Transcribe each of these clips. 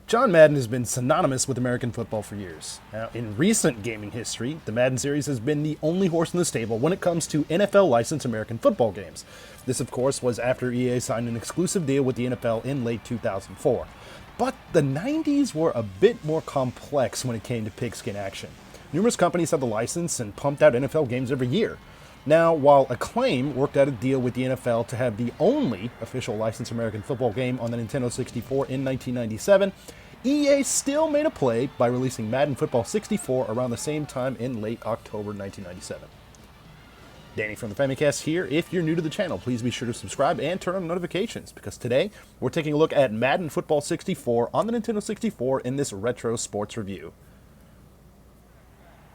John Madden has been synonymous with American football for years. Now, in recent gaming history, the Madden series has been the only horse in the stable when it comes to NFL licensed American football games. This, of course, was after EA signed an exclusive deal with the NFL in late 2004. But the 90s were a bit more complex when it came to pigskin action. Numerous companies had the license and pumped out NFL games every year. Now, while Acclaim worked out a deal with the NFL to have the only official licensed American football game on the Nintendo 64 in 1997, EA still made a play by releasing Madden Football 64 around the same time in late October 1997. Danny from the Famicast here. If you're new to the channel, please be sure to subscribe and turn on notifications, because today we're taking a look at Madden Football 64 on the Nintendo 64 in this retro sports review.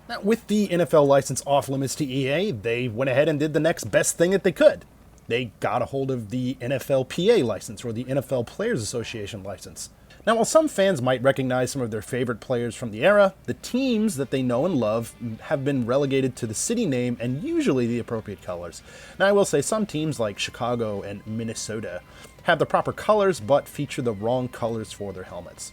Now, with the NFL license off limits to EA, they went ahead and did the next best thing that they could. They got a hold of the NFLPA license, or the NFL Players Association license. Now, while some fans might recognize some of their favorite players from the era, the teams that they know and love have been relegated to the city name and usually the appropriate colors. Now, I will say some teams like Chicago and Minnesota have the proper colors but feature the wrong colors for their helmets.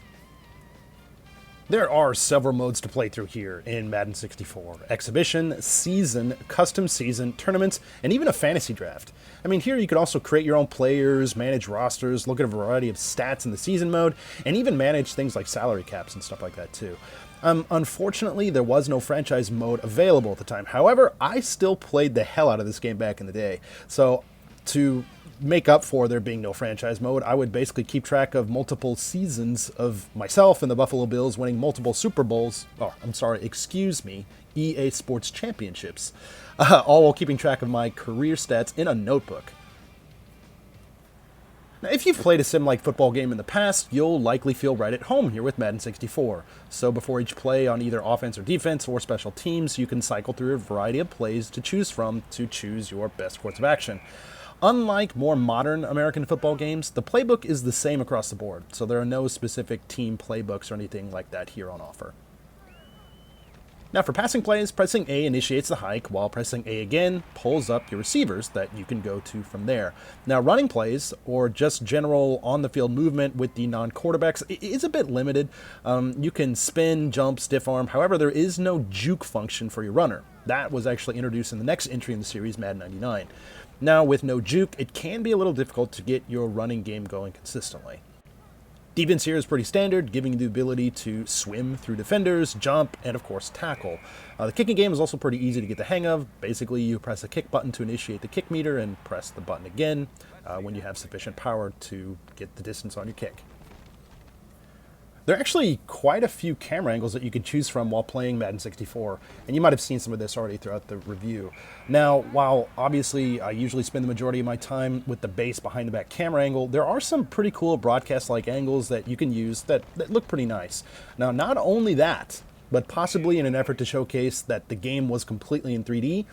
There are several modes to play through here in Madden 64. Exhibition, Season, Custom Season, Tournaments, and even a Fantasy Draft. I mean, here you could also create your own players, manage rosters, look at a variety of stats in the Season mode, and even manage things like salary caps and stuff like that too. Unfortunately, there was no franchise mode available at the time. However, I still played the hell out of this game back in the day. So, to make up for there being no franchise mode, I would basically keep track of multiple seasons of myself and the Buffalo Bills winning multiple Super Bowls, EA Sports Championships, all while keeping track of my career stats in a notebook. Now, if you've played a sim-like football game in the past, you'll likely feel right at home here with Madden 64. So before each play on either offense or defense or special teams, you can cycle through a variety of plays to choose from to choose your best course of action. Unlike more modern American football games, the playbook is the same across the board, so there are no specific team playbooks or anything like that here on offer. Now, for passing plays, pressing A initiates the hike, while pressing A again pulls up your receivers that you can go to from there. Now, running plays, or just general on-the-field movement with the non-quarterbacks, is a bit limited. You can spin, jump, stiff arm, however, there is no juke function for your runner. That was actually introduced in the next entry in the series, Madden 99. Now, with no juke, it can be a little difficult to get your running game going consistently. Defense here is pretty standard, giving you the ability to swim through defenders, jump, and of course tackle. The kicking game is also pretty easy to get the hang of. Basically, you press the kick button to initiate the kick meter and press the button again when you have sufficient power to get the distance on your kick. There are actually quite a few camera angles that you can choose from while playing Madden 64, and you might have seen some of this already throughout the review. Now, while obviously I usually spend the majority of my time with the base behind the back camera angle, there are some pretty cool broadcast-like angles that you can use that look pretty nice. Now, not only that, but possibly in an effort to showcase that the game was completely in 3D,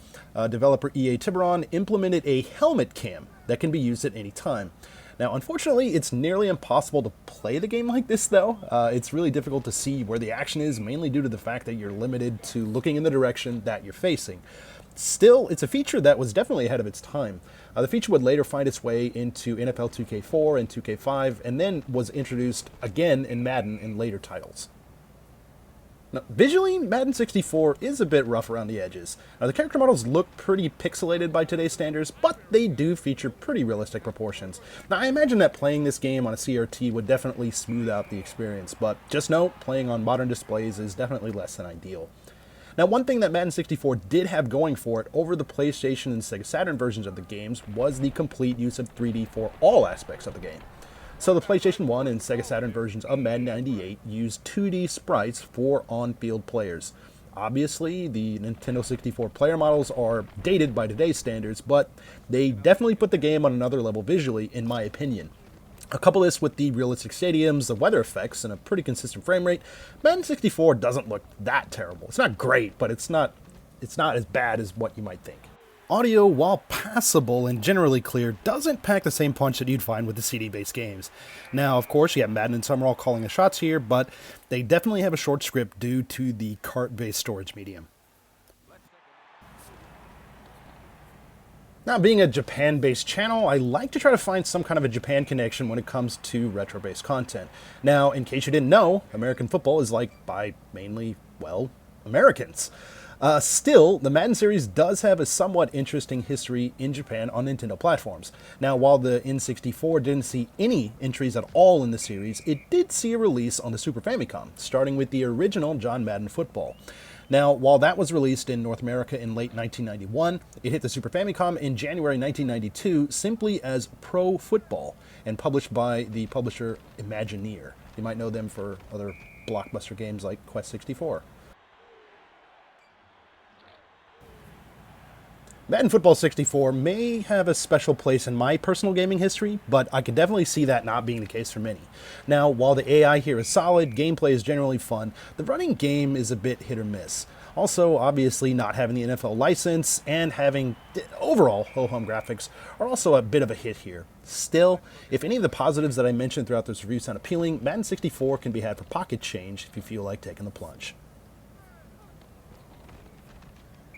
developer EA Tiburon implemented a helmet cam that can be used at any time. Now, unfortunately, it's nearly impossible to play the game like this, though. It's really difficult to see where the action is, mainly due to the fact that you're limited to looking in the direction that you're facing. Still, it's a feature that was definitely ahead of its time. The feature would later find its way into NFL 2K4 and 2K5, and then was introduced again in Madden in later titles. Now, visually, Madden 64 is a bit rough around the edges. The character models look pretty pixelated by today's standards, but they do feature pretty realistic proportions. Now, I imagine that playing this game on a CRT would definitely smooth out the experience, but just note, playing on modern displays is definitely less than ideal. Now, one thing that Madden 64 did have going for it over the PlayStation and Sega Saturn versions of the games was the complete use of 3D for all aspects of the game. So the PlayStation 1 and Sega Saturn versions of Madden 98 used 2D sprites for on-field players. Obviously, the Nintendo 64 player models are dated by today's standards, but they definitely put the game on another level visually, in my opinion. Couple this with the realistic stadiums, the weather effects, and a pretty consistent frame rate, Madden 64 doesn't look that terrible. It's not great, but it's not as bad as what you might think. Audio, while passable and generally clear, doesn't pack the same punch that you'd find with the CD-based games. Now, of course, you have Madden and Summerall calling the shots here, but they definitely have a short script due to the cart-based storage medium. Now, being a Japan-based channel, I like to try to find some kind of a Japan connection when it comes to retro-based content. Now, in case you didn't know, American football is liked by mainly, well, Americans. Still, the Madden series does have a somewhat interesting history in Japan on Nintendo platforms. Now, while the N64 didn't see any entries at all in the series, it did see a release on the Super Famicom, starting with the original John Madden Football. Now, while that was released in North America in late 1991, it hit the Super Famicom in January 1992 simply as Pro Football and published by the publisher Imagineer. You might know them for other blockbuster games like Quest 64. Madden Football 64 may have a special place in my personal gaming history, but I can definitely see that not being the case for many. Now, while the AI here is solid, gameplay is generally fun, the running game is a bit hit or miss. Also, obviously, not having the NFL license and having overall ho-hum graphics are also a bit of a hit here. Still, if any of the positives that I mentioned throughout this review sound appealing, Madden 64 can be had for pocket change if you feel like taking the plunge.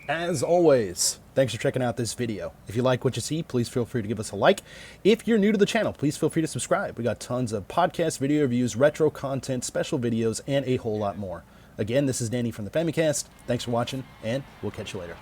As always, thanks for checking out this video. If you like what you see, please feel free to give us a like. If you're new to the channel, please feel free to subscribe. We got tons of podcasts, video reviews, retro content, special videos, and a whole lot more. Again, this is Danny from the Famicast. Thanks for watching, and we'll catch you later.